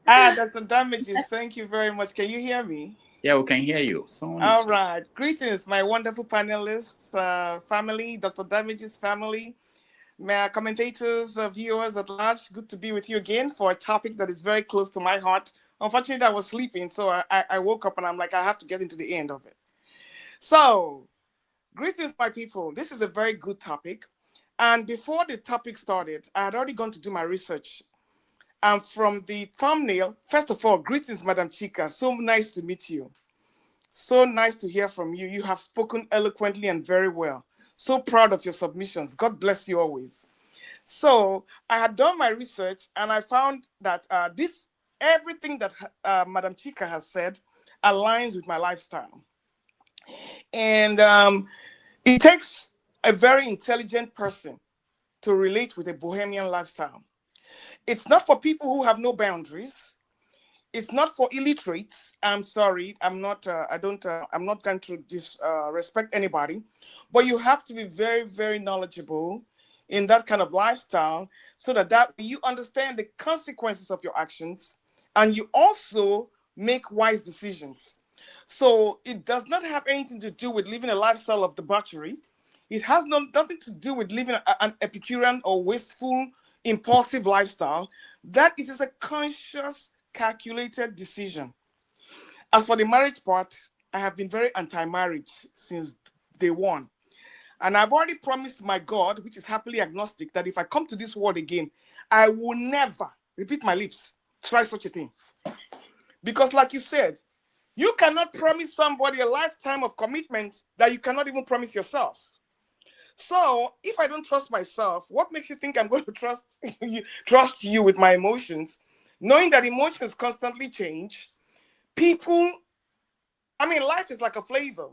Dr. Damages, thank you very much. Can you hear me? Yeah, we can hear you. Sound All is right. Greetings, my wonderful panelists, family, Dr. Damages family, my commentators, viewers at large. Good to be with you again for a topic that is very close to my heart. Unfortunately, I was sleeping, so I woke up and I'm like, I have to get into the end of it. So, greetings, my people. This is a very good topic. And before the topic started, I had already gone to do my research. And from the thumbnail, first of all, greetings, Madam Chica. So nice to meet you. So nice to hear from you. You have spoken eloquently and very well. So proud of your submissions. God bless you always. So I had done my research and I found that this everything that Madam Chica has said aligns with my lifestyle. And it takes a very intelligent person to relate with a bohemian lifestyle. It's not for people who have no boundaries. It's not for illiterates. I'm sorry. I'm not. I don't. I'm not going to disrespect anybody, but you have to be very, very knowledgeable in that kind of lifestyle, so that you understand the consequences of your actions, and you also make wise decisions. So it does not have anything to do with living a lifestyle of debauchery. It has nothing to do with living an Epicurean or wasteful, impulsive lifestyle. That it is a conscious, calculated decision. As for the marriage part, I have been very anti-marriage since day one. And I've already promised my God, which is happily agnostic, that if I come to this world again, I will never, repeat my lips, try such a thing. Because like you said, you cannot promise somebody a lifetime of commitment that you cannot even promise yourself. So if I don't trust myself, what makes you think I'm going to trust you with my emotions? Knowing that emotions constantly change, people, I mean, life is like a flavor.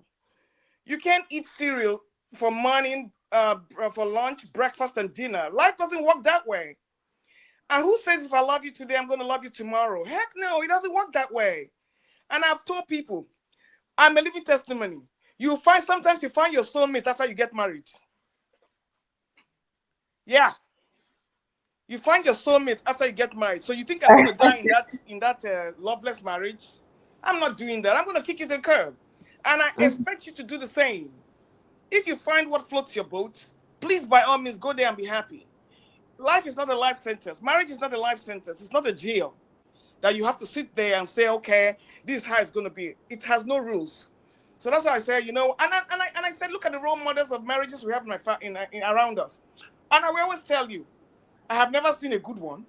You can't eat cereal for morning, for lunch, breakfast, and dinner. Life doesn't work that way. And who says if I love you today, I'm going to love you tomorrow? Heck no, it doesn't work that way. And I've told people, I'm a living testimony. Sometimes you find your soulmate after you get married. Yeah, you find your soulmate after you get married. So you think I'm going to die in that loveless marriage? I'm not doing that. I'm going to kick you to the curb. And I expect you to do the same. If you find what floats your boat, please by all means go there and be happy. Life is not a life sentence. Marriage is not a life sentence. It's not a jail that you have to sit there and say, okay, this is how it's going to be. It has no rules. So that's why I say, and I said, look at the role models of marriages we have in around us. And I will always tell you, I have never seen a good one.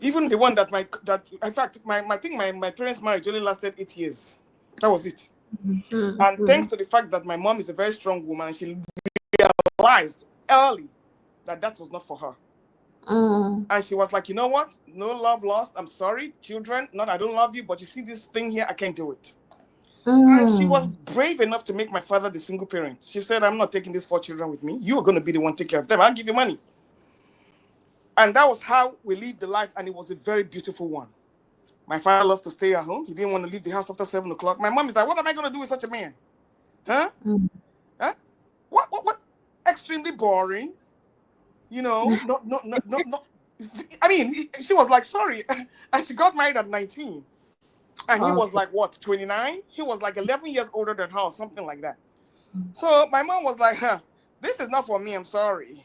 Even the one that in fact my thing my parents' marriage only lasted 8 years. That was it. And thanks to the fact that my mom is a very strong woman, and she realized early that was not for her. And she was like, you know what? No love lost. I'm sorry, children. Not I don't love you, but you see this thing here, I can't do it. And she was brave enough to make my father the single parent. She said, I'm not taking these 4 children with me. You are going to be the one to take care of them. I'll give you money. And that was how we lived the life. And it was a very beautiful one. My father loves to stay at home. He didn't want to leave the house after 7 o'clock. My mom is like, what am I going to do with such a man? Huh? Huh? What? Extremely boring. No. I mean, she was like, sorry. And she got married at 19. And he was like, what, 29? He was like 11 years older than her, or something like that. So my mom was like, this is not for me. I'm sorry.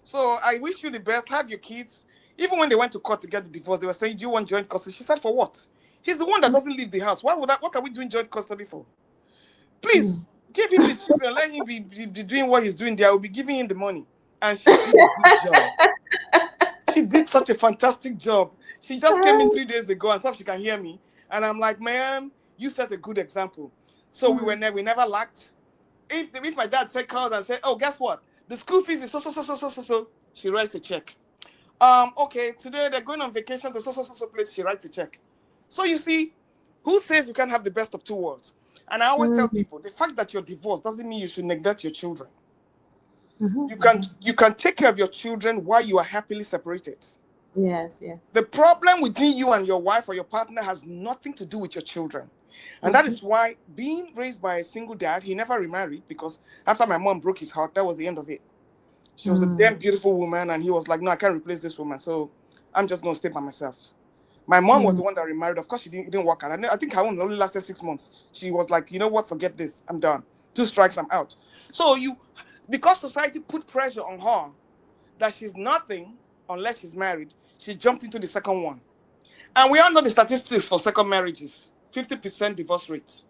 So I wish you the best. Have your kids. Even when they went to court to get the divorce, they were saying, do you want joint custody? She said, for what? He's the one that doesn't leave the house. What are we doing joint custody for? Please give him the children. Let him be doing what he's doing there. I will be giving him the money. And she did a good job. She did such a fantastic job. She just came in 3 days ago and thought she can hear me. And I'm like, ma'am, you set a good example. So we never lacked. If my dad said calls and said, oh, guess what? The school fees is so, she writes a check. Okay, today they're going on vacation to so place, she writes a check. So you see, who says you can't have the best of two worlds? And I always tell people, the fact that you're divorced doesn't mean you should neglect your children. You can take care of your children while you are happily separated. Yes. The problem between you and your wife or your partner has nothing to do with your children. And that is why being raised by a single dad, he never remarried, because after my mom broke his heart, that was the end of it. She was a damn beautiful woman, and he was like, no, I can't replace this woman. So I'm just going to stay by myself. My mom was the one that remarried. Of course, it didn't work out. I think her own only lasted 6 months. She was like, you know what, forget this. I'm done. 2 strikes, I'm out. So because society put pressure on her that she's nothing unless she's married, she jumped into the second one. And we all know the statistics for second marriages, 50% divorce rate.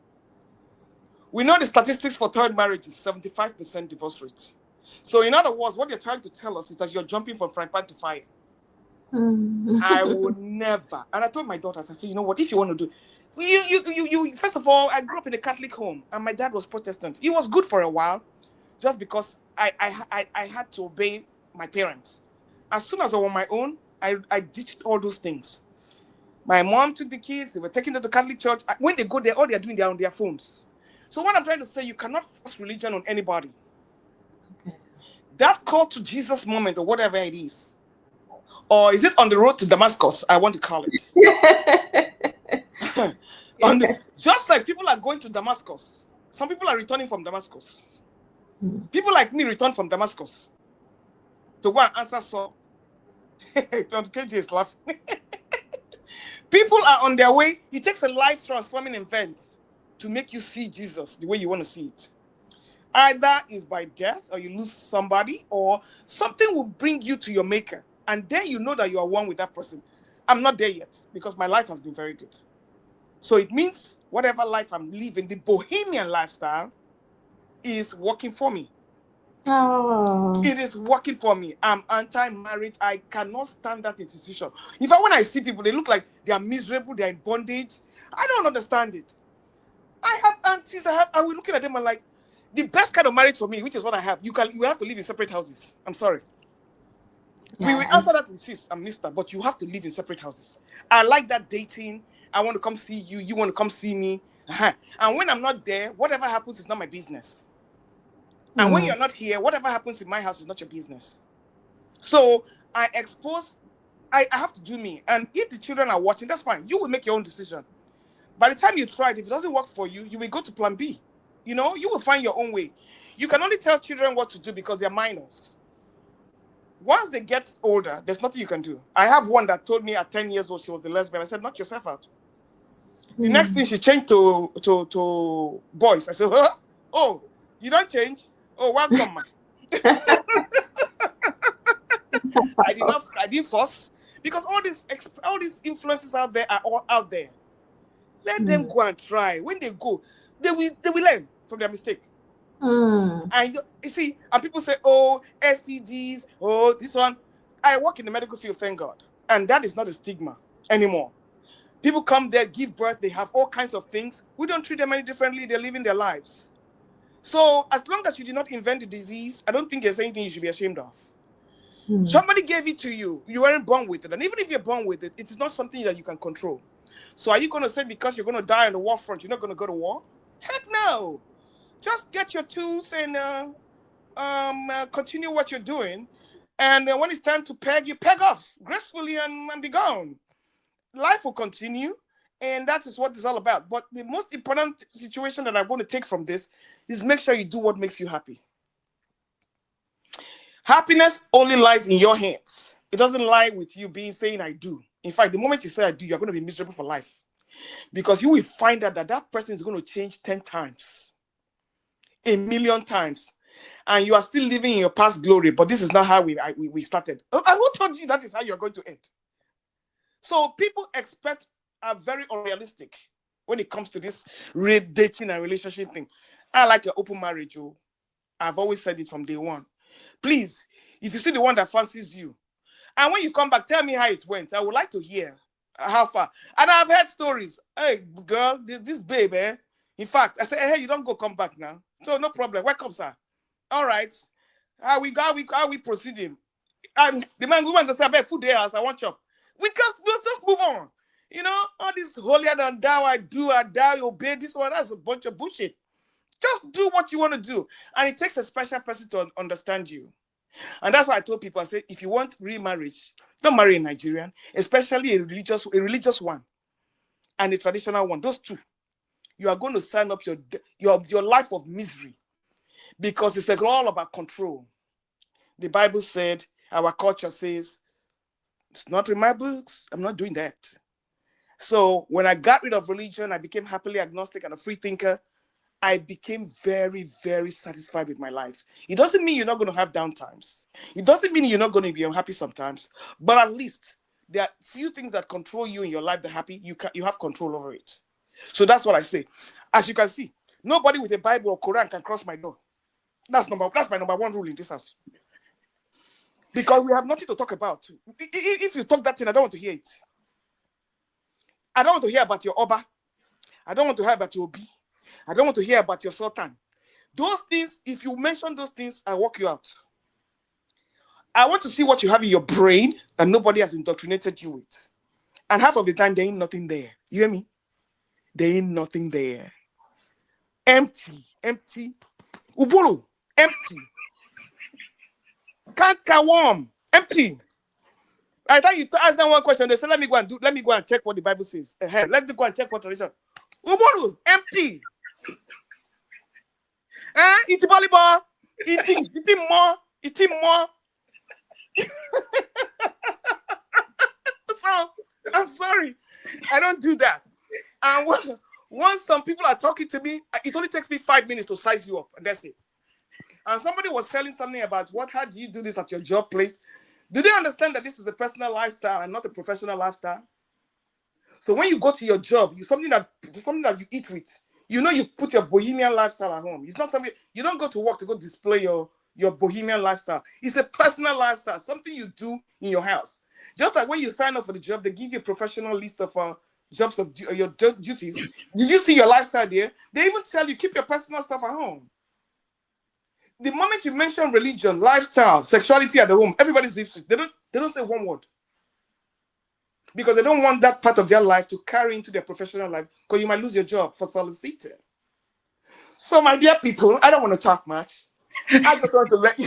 We know the statistics for third marriages, 75% divorce rate. So in other words, what they're trying to tell us is that you're jumping from frying pan to fire. I would never. And I told my daughters, I said, you know what, if you want to do, first of all, I grew up in a Catholic home and my dad was Protestant. It was good for a while, just because I had to obey my parents. As soon as I was on my own, I ditched all those things. My mom took the kids, they were taken to the Catholic church. When they go there, all they're doing, they're on their phones. So what I'm trying to say, you cannot force religion on anybody. Okay. That call to Jesus moment or whatever it is, or is it on the road to Damascus? I want to call it. Just like people are going to Damascus, some people are returning from Damascus. People like me return from Damascus to go and answer Saul. KJ is laughing. People are on their way. It takes a life transforming event to make you see Jesus the way you want to see it. Either is by death, or you lose somebody, or something will bring you to your maker. And then you know that you are one with that person. I'm not there yet because my life has been very good. So it means whatever life I'm living, the Bohemian lifestyle is working for me. Oh. It is working for me. I'm anti-marriage. I cannot stand that institution. In fact, when I see people, they look like they are miserable, they're in bondage. I don't understand it. I have aunties, I will looking at them and like, the best kind of marriage for me, which is what I have, you have to live in separate houses. I'm sorry. We will answer that with sis and mister, but you have to live in separate houses. I like that dating. I want to come see you. You want to come see me. And when I'm not there, whatever happens is not my business. And when you're not here, whatever happens in my house is not your business. So I have to do me. And if the children are watching, that's fine. You will make your own decision. By the time you try it, if it doesn't work for you, you will go to plan B. You will find your own way. You can only tell children what to do because they're minors. Once they get older, there's nothing you can do. I have one that told me at 10 years old she was a lesbian. I said, knock yourself out. The next thing she changed to boys. I said, huh? Oh, you don't change? Oh, welcome, man. I didn't force, because all these influences out there are all out there. Let them go and try. When they go, they will learn from their mistake. And you see, and people say, oh, STDs, oh, this one. I work in the medical field, thank God. And that is not a stigma anymore. People come there, give birth, they have all kinds of things. We don't treat them any differently. They're living their lives. So as long as you did not invent the disease, I don't think there's anything you should be ashamed of. Somebody gave it to you. You weren't born with it. And even if you're born with it, it is not something that you can control. So are you going to say because you're going to die on the war front, you're not going to go to war? Heck no. Just get your tools and continue what you're doing. And when it's time to peg, you peg off gracefully and be gone. Life will continue. And that is what it's all about. But the most important situation that I'm going to take from this is make sure you do what makes you happy. Happiness only lies in your hands. It doesn't lie with you saying I do. In fact, the moment you say I do, you're going to be miserable for life. Because you will find out that person is going to change 10 times, a million times. And you are still living in your past glory. But this is not how we started. And who told you that is how you're going to end? So people are very unrealistic when it comes to this dating and relationship thing. I like an open marriage. I've always said it from day one. Please, if you see the one that fancies you, and when you come back, tell me how it went. I would like to hear how far. And I've heard stories. Hey, girl, this babe, in fact, I said, hey, you don't go come back now. So no problem. Welcome, sir. All right. How we proceeding? And the woman go say, I bet food there, I want chop. Let's just move on. All this holier than thou, I die, obey. This one, that's a bunch of bullshit. Just do what you want to do. And it takes a special person to understand you. And that's why I told people, I said, if you want real marriage, don't marry a Nigerian, especially a religious one and a traditional one. Those two, you are going to sign up your life of misery, because it's all about control. The Bible said, our culture says, It's not in my books. I'm not doing that. So when I got rid of religion, I became happily agnostic and a free thinker. I became very, very satisfied with my life. It doesn't mean you're not going to have down times. It doesn't mean you're not going to be unhappy sometimes. But at least there are few things that control you in your life that happy. You have control over it. So that's what I say. As you can see, nobody with a Bible or Quran can cross my door. That's my number one rule in this house. Because we have nothing to talk about. If you talk that thing, I don't want to hear it. I don't want to hear about your Oba. I don't want to hear about your Obi. I don't want to hear about your Sultan. Those things, if you mention those things, I walk you out. I want to see what you have in your brain that nobody has indoctrinated you with. And half of the time, there ain't nothing there. You hear me? There ain't nothing there. Empty. Uburu, empty. Kanka warm, empty. I thought you ask them one question. They say, let me go and check what the Bible says. Let me go and check what tradition. Uburu, empty. Eating volleyball, eating more. So I'm sorry, I don't do that. And once some people are talking to me, it only takes me 5 minutes to size you up, and that's it. And somebody was telling something about how do you do this at your job place? Do they understand that this is a personal lifestyle and not a professional lifestyle? So when you go to your job, something that you eat with. You put your Bohemian lifestyle at home. It's not something you don't go to work to go display your Bohemian lifestyle. It's a personal lifestyle, something you do in your house. Just like when you sign up for the job, they give you a professional list of jobs of your duties. Did you see your lifestyle there? They even tell you keep your personal stuff at home. The moment you mention religion, lifestyle, sexuality at the home, everybody's interested. They don't say one word. Because they don't want that part of their life to carry into their professional life, because you might lose your job for soliciting. So, my dear people, I don't want to talk much. I just want to let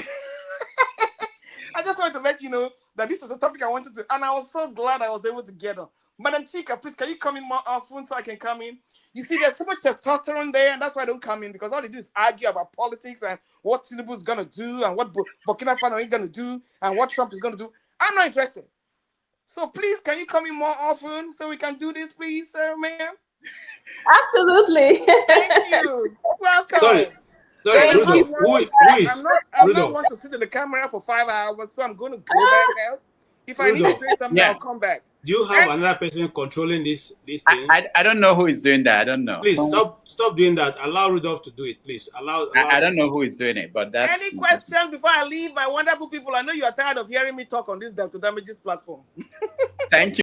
you know that this is a topic I wanted to, and I was so glad I was able to get on. Madam Chica, please, can you come in more often so I can come in? You see, there's so much testosterone there, and that's why I don't come in, because all they do is argue about politics and what Tinubu is going to do, and what Burkina Faso is going to do, and what Trump is going to do. I'm not interested. So please, can you come in more often so we can do this, please, sir, ma'am? Absolutely. Thank you. Welcome. Sorry, Rudolf. I'm not want to sit in the camera for 5 hours, so I'm going to go back out. If I need to say something, I'll come back. Do you have another person controlling this thing? I don't know who is doing that. I don't know. Please stop doing that. Allow Rudolf to do it, please. Allow I don't know who is doing it, but that's... Any questions before I leave, my wonderful people? I know you are tired of hearing me talk on this Dr. Damage's platform. Thank you.